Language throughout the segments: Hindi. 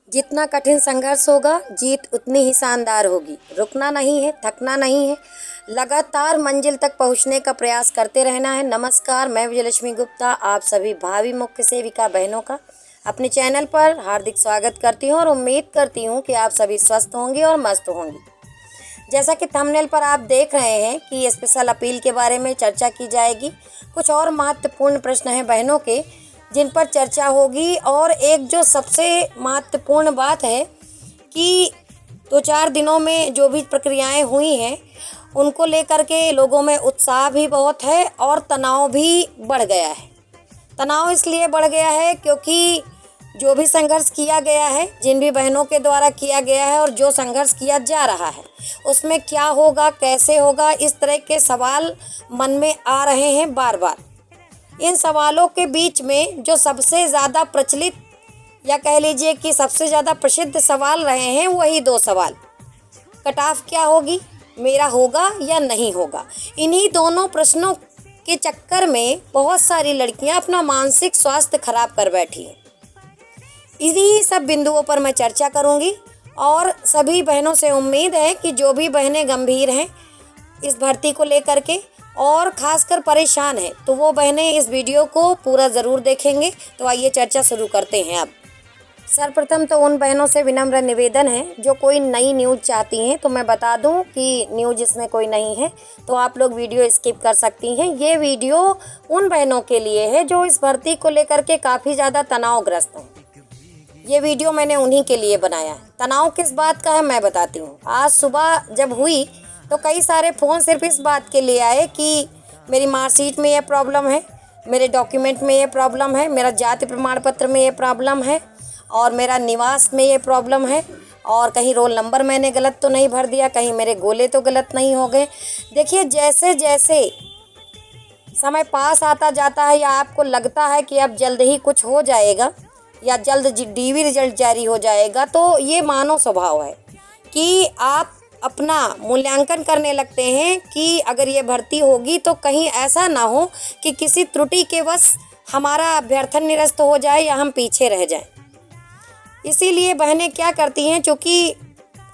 जितना कठिन संघर्ष होगा जीत उतनी ही शानदार होगी। रुकना नहीं है, थकना नहीं है, लगातार मंजिल तक पहुंचने का प्रयास करते रहना है। नमस्कार, मैं विजयलक्ष्मी गुप्ता आप सभी भावी मुख्य सेविका बहनों का अपने चैनल पर हार्दिक स्वागत करती हूं और उम्मीद करती हूं कि आप सभी स्वस्थ होंगे और मस्त होंगी। जैसा कि थंबनेल पर आप देख रहे हैं कि स्पेशल अपील के बारे में चर्चा की जाएगी। कुछ और महत्वपूर्ण प्रश्न हैं बहनों के जिन पर चर्चा होगी और एक जो सबसे महत्वपूर्ण बात है कि 2-4 दिनों में जो भी प्रक्रियाएं हुई हैं उनको लेकर के लोगों में उत्साह भी बहुत है और तनाव भी बढ़ गया है। तनाव इसलिए बढ़ गया है क्योंकि जो भी संघर्ष किया गया है, जिन भी बहनों के द्वारा किया गया है और जो संघर्ष किया जा रहा है उसमें क्या होगा, कैसे होगा, इस तरह के सवाल मन में आ रहे हैं बार बार। इन सवालों के बीच में जो सबसे ज़्यादा प्रचलित या कह लीजिए कि सबसे ज़्यादा प्रसिद्ध सवाल रहे हैं वही 2 सवाल, कट ऑफ क्या होगी, मेरा होगा या नहीं होगा। इन्हीं दोनों प्रश्नों के चक्कर में बहुत सारी लड़कियां अपना मानसिक स्वास्थ्य खराब कर बैठी हैं। इन्हीं सब बिंदुओं पर मैं चर्चा करूंगी और सभी बहनों से उम्मीद है कि जो भी बहनें गंभीर हैं इस भर्ती को लेकर के और ख़ासकर परेशान हैं तो वो बहनें इस वीडियो को पूरा ज़रूर देखेंगे। तो आइए चर्चा शुरू करते हैं। अब सर्वप्रथम तो उन बहनों से विनम्र निवेदन है जो कोई नई न्यूज़ चाहती हैं, तो मैं बता दूं कि न्यूज़ इसमें कोई नहीं है तो आप लोग वीडियो स्किप कर सकती हैं। ये वीडियो उन बहनों के लिए है जो इस भर्ती को लेकर के काफ़ी ज़्यादा तनावग्रस्त हैं। ये वीडियो मैंने उन्हीं के लिए बनाया है। तनाव किस बात का है मैं बताती हूँ। आज सुबह जब हुई तो कई सारे फ़ोन सिर्फ इस बात के लिए आए कि मेरी मार्कशीट में ये प्रॉब्लम है, मेरे डॉक्यूमेंट में ये प्रॉब्लम है, मेरा जाति प्रमाण पत्र में ये प्रॉब्लम है और मेरा निवास में ये प्रॉब्लम है और कहीं रोल नंबर मैंने गलत तो नहीं भर दिया, कहीं मेरे गोले तो गलत नहीं हो गए। देखिए, जैसे जैसे समय पास आता जाता है या आपको लगता है कि अब जल्द ही कुछ हो जाएगा या जल्द डीवी रिजल्ट जारी हो जाएगा, तो ये मानव स्वभाव है कि आप अपना मूल्यांकन करने लगते हैं कि अगर ये भर्ती होगी तो कहीं ऐसा ना हो कि किसी त्रुटि के वश हमारा अभ्यर्थन निरस्त हो जाए या हम पीछे रह जाएं। इसीलिए बहनें क्या करती हैं, चूँकि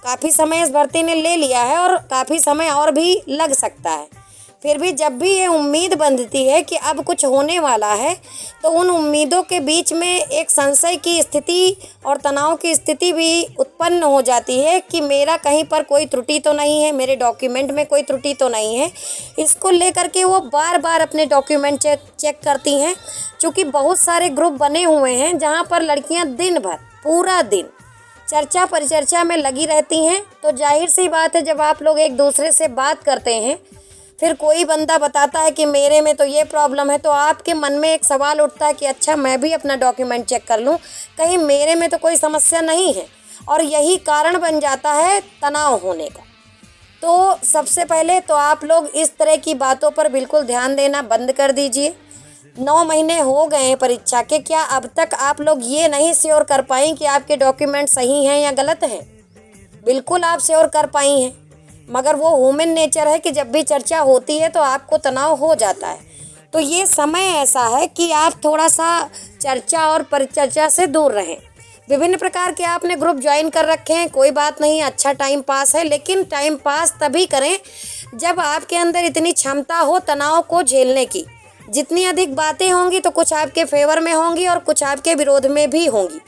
काफ़ी समय इस भर्ती ने ले लिया है और काफ़ी समय और भी लग सकता है, फिर भी जब भी ये उम्मीद बंधती है कि अब कुछ होने वाला है तो उन उम्मीदों के बीच में एक संशय की स्थिति और तनाव की स्थिति भी उत्पन्न हो जाती है कि मेरा कहीं पर कोई त्रुटि तो नहीं है, मेरे डॉक्यूमेंट में कोई त्रुटि तो नहीं है। इसको लेकर के वो बार बार अपने डॉक्यूमेंट चेक करती हैं। चूँकि बहुत सारे ग्रुप बने हुए हैं जहाँ पर लड़कियाँ दिन भर पूरा दिन चर्चा परिचर्चा में लगी रहती हैं, तो जाहिर सी बात है जब आप लोग एक दूसरे से बात करते हैं फिर कोई बंदा बताता है कि मेरे में तो ये प्रॉब्लम है, तो आपके मन में एक सवाल उठता है कि अच्छा मैं भी अपना डॉक्यूमेंट चेक कर लूँ, कहीं मेरे में तो कोई समस्या नहीं है, और यही कारण बन जाता है तनाव होने का। तो सबसे पहले तो आप लोग इस तरह की बातों पर बिल्कुल ध्यान देना बंद कर दीजिए। 9 महीने हो गए हैं परीक्षा के, क्या अब तक आप लोग ये नहीं श्योर कर पाई कि आपके डॉक्यूमेंट सही हैं या गलत हैं? बिल्कुल आप श्योर कर पाई हैं, मगर वो ह्यूमन नेचर है कि जब भी चर्चा होती है तो आपको तनाव हो जाता है। तो ये समय ऐसा है कि आप थोड़ा सा चर्चा और परिचर्चा से दूर रहें। विभिन्न प्रकार के आपने ग्रुप ज्वाइन कर रखे हैं, कोई बात नहीं, अच्छा टाइम पास है, लेकिन टाइम पास तभी करें जब आपके अंदर इतनी क्षमता हो तनाव को झेलने की। जितनी अधिक बातें होंगी तो कुछ आपके फेवर में होंगी और कुछ आपके विरोध में भी होंगी।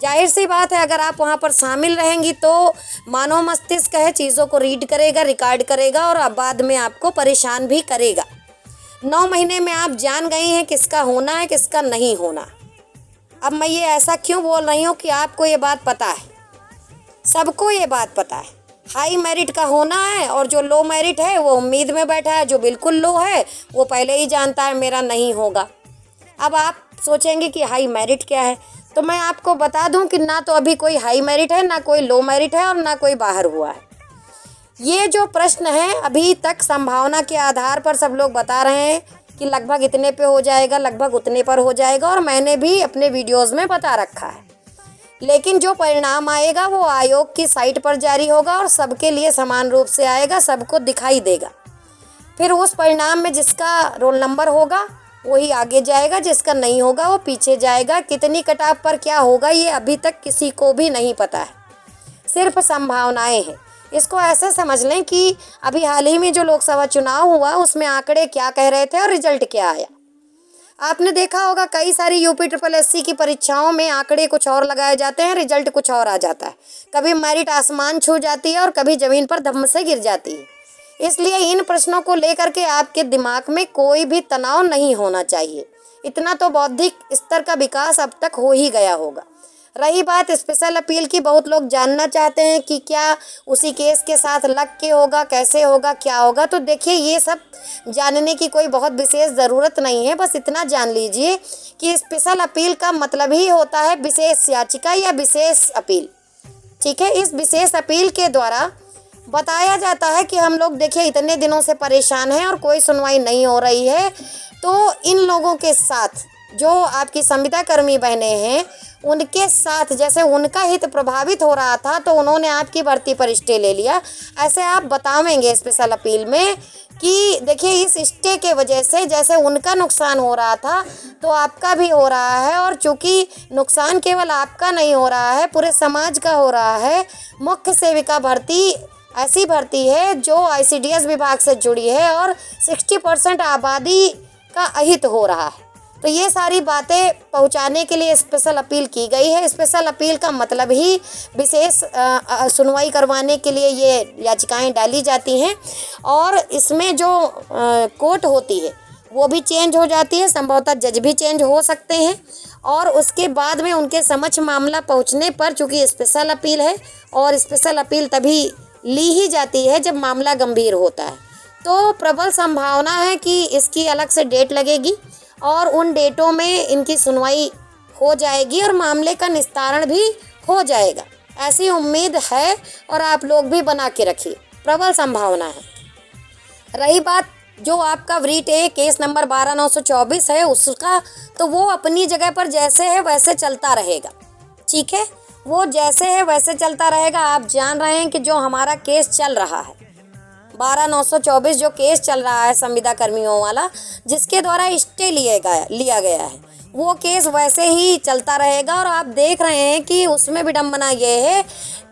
जाहिर सी बात है अगर आप वहाँ पर शामिल रहेंगी तो मानव मस्तिष्क है चीज़ों को रीड करेगा, रिकॉर्ड करेगा और अब बाद में आपको परेशान भी करेगा। 9 महीने में आप जान गई हैं किसका होना है किसका नहीं होना। अब मैं ये ऐसा क्यों बोल रही हूँ कि आपको ये बात पता है, सबको ये बात पता है। हाई मेरिट का होना है और जो लो मेरिट है वो उम्मीद में बैठा है, जो बिल्कुल लो है वो पहले ही जानता है मेरा नहीं होगा। अब आप सोचेंगे कि हाई मेरिट क्या है, तो मैं आपको बता दूं कि ना तो अभी कोई हाई मेरिट है, ना कोई लो मेरिट है और ना कोई बाहर हुआ है। ये जो प्रश्न है अभी तक संभावना के आधार पर सब लोग बता रहे हैं कि लगभग इतने पे हो जाएगा, लगभग उतने पर हो जाएगा, और मैंने भी अपने वीडियोज़ में बता रखा है। लेकिन जो परिणाम आएगा वो आयोग की साइट पर जारी होगा और सबके लिए समान रूप से आएगा, सबको दिखाई देगा। फिर उस परिणाम में जिसका रोल नंबर होगा वही आगे जाएगा, जिसका नहीं होगा वो पीछे जाएगा। कितनी कटाव पर क्या होगा ये अभी तक किसी को भी नहीं पता है, सिर्फ संभावनाएं हैं। इसको ऐसे समझ लें कि अभी हाल ही में जो लोकसभा चुनाव हुआ उसमें आंकड़े क्या कह रहे थे और रिजल्ट क्या आया। आपने देखा होगा कई सारी यूपी की परीक्षाओं में आंकड़े कुछ और लगाए जाते हैं, रिजल्ट कुछ और आ जाता है। कभी मेरिट आसमान छू जाती है और कभी ज़मीन पर धम्म से गिर जाती है। इसलिए इन प्रश्नों को लेकर के आपके दिमाग में कोई भी तनाव नहीं होना चाहिए। इतना तो बौद्धिक स्तर का विकास अब तक हो ही गया होगा। रही बात स्पेशल अपील की, बहुत लोग जानना चाहते हैं कि क्या उसी केस के साथ लग के होगा, कैसे होगा, क्या होगा। तो देखिए, ये सब जानने की कोई बहुत विशेष ज़रूरत नहीं है। बस इतना जान लीजिए कि स्पेशल अपील का मतलब ही होता है विशेष याचिका या विशेष अपील। ठीक है, इस विशेष अपील के द्वारा बताया जाता है कि हम लोग देखिए इतने दिनों से परेशान हैं और कोई सुनवाई नहीं हो रही है, तो इन लोगों के साथ जो आपकी संविदा कर्मी बहनें हैं उनके साथ जैसे उनका हित प्रभावित हो रहा था तो उन्होंने आपकी भर्ती पर स्टे ले लिया, ऐसे आप बतावेंगे स्पेशल अपील में कि देखिए इस स्टे के वजह से जैसे उनका नुकसान हो रहा था तो आपका भी हो रहा है। और चूँकि नुकसान केवल आपका नहीं हो रहा है, पूरे समाज का हो रहा है। मुख्य सेविका भर्ती ऐसी भर्ती है जो ICDS विभाग से जुड़ी है और 60% आबादी का अहित हो रहा है। तो ये सारी बातें पहुंचाने के लिए स्पेशल अपील की गई है। स्पेशल अपील का मतलब ही विशेष सुनवाई करवाने के लिए ये याचिकाएं डाली जाती हैं और इसमें जो कोर्ट होती है वो भी चेंज हो जाती है, संभवतः जज भी चेंज हो सकते हैं। और उसके बाद में उनके समक्ष मामला पहुंचने पर, चूँकि स्पेशल अपील है और स्पेशल अपील तभी ली ही जाती है जब मामला गंभीर होता है, तो प्रबल संभावना है कि इसकी अलग से डेट लगेगी और उन डेटों में इनकी सुनवाई हो जाएगी और मामले का निस्तारण भी हो जाएगा, ऐसी उम्मीद है। और आप लोग भी बना के रखिए, प्रबल संभावना है। रही बात जो आपका वरीट ए केस नंबर 12924 है उसका, तो वो अपनी जगह पर जैसे है वैसे चलता रहेगा। ठीक है, वो जैसे है वैसे चलता रहेगा। आप जान रहे हैं कि जो हमारा केस चल रहा है 12924 जो केस चल रहा है संविदा कर्मियों वाला, जिसके द्वारा स्टे लिया गया है, वो केस वैसे ही चलता रहेगा। और आप देख रहे हैं कि उसमें विडंबना ये है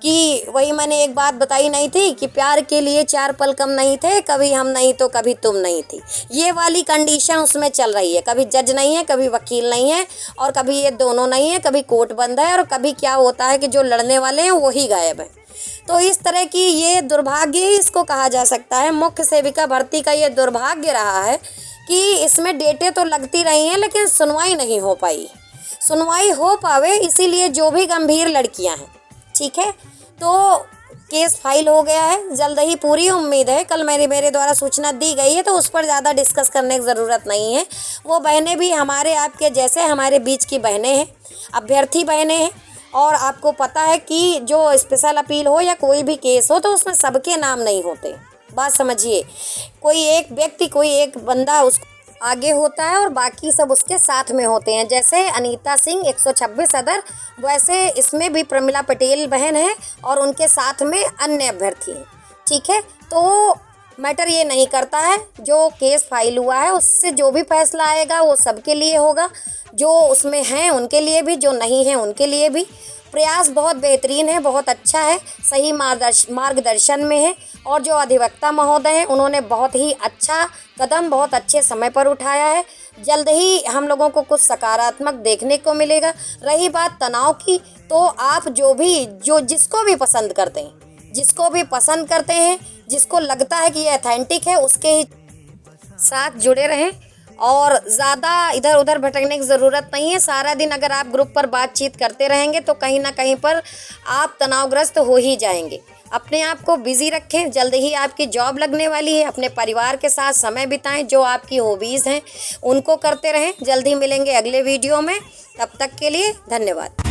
कि वही मैंने एक बात बताई नहीं थी कि प्यार के लिए 4 पल कम नहीं थे, कभी हम नहीं तो कभी तुम नहीं थी, ये वाली कंडीशन उसमें चल रही है। कभी जज नहीं है, कभी वकील नहीं है और कभी ये दोनों नहीं है, कभी कोर्ट बंद है और कभी क्या होता है कि जो लड़ने वाले हैं वही गायब है। तो इस तरह की ये दुर्भाग्य ही इसको कहा जा सकता है। मुख्य सेविका भर्ती का ये दुर्भाग्य रहा है कि इसमें डेटें तो लगती रही हैं लेकिन सुनवाई नहीं हो पाई। सुनवाई हो पावे इसीलिए जो भी गंभीर लड़कियां हैं, ठीक है, तो केस फाइल हो गया है, जल्द ही पूरी उम्मीद है। कल मेरे द्वारा सूचना दी गई है तो उस पर ज़्यादा डिस्कस करने की ज़रूरत नहीं है। वो बहनें भी हमारे आपके जैसे हमारे बीच की बहनें हैं, अभ्यर्थी बहनें हैं। और आपको पता है कि जो स्पेशल अपील हो या कोई भी केस हो तो उसमें सबके नाम नहीं होते। बात समझिए, कोई एक व्यक्ति, कोई एक बंदा उस आगे होता है और बाकी सब उसके साथ में होते हैं। जैसे अनीता सिंह 126 सदर, वैसे इसमें भी प्रमिला पटेल बहन है और उनके साथ में अन्य अभ्यर्थी हैं। ठीक है, तो मैटर ये नहीं करता है, जो केस फाइल हुआ है उससे जो भी फैसला आएगा वो सबके लिए होगा, जो उसमें हैं उनके लिए भी, जो नहीं हैं उनके लिए भी। प्रयास बहुत बेहतरीन है, बहुत अच्छा है, सही मार्गदर्शन में है। और जो अधिवक्ता महोदय हैं उन्होंने बहुत ही अच्छा कदम बहुत अच्छे समय पर उठाया है। जल्द ही हम लोगों को कुछ सकारात्मक देखने को मिलेगा। रही बात तनाव की, तो आप जिसको भी पसंद करते हैं, जिसको लगता है कि ये ऑथेंटिक है, उसके ही साथ जुड़े रहें और ज़्यादा इधर उधर भटकने की ज़रूरत नहीं है। सारा दिन अगर आप ग्रुप पर बातचीत करते रहेंगे तो कहीं ना कहीं पर आप तनावग्रस्त हो ही जाएंगे। अपने आप को बिज़ी रखें, जल्द ही आपकी जॉब लगने वाली है। अपने परिवार के साथ समय बिताएं, जो आपकी हॉबीज़ हैं उनको करते रहें। जल्द ही मिलेंगे अगले वीडियो में, तब तक के लिए धन्यवाद।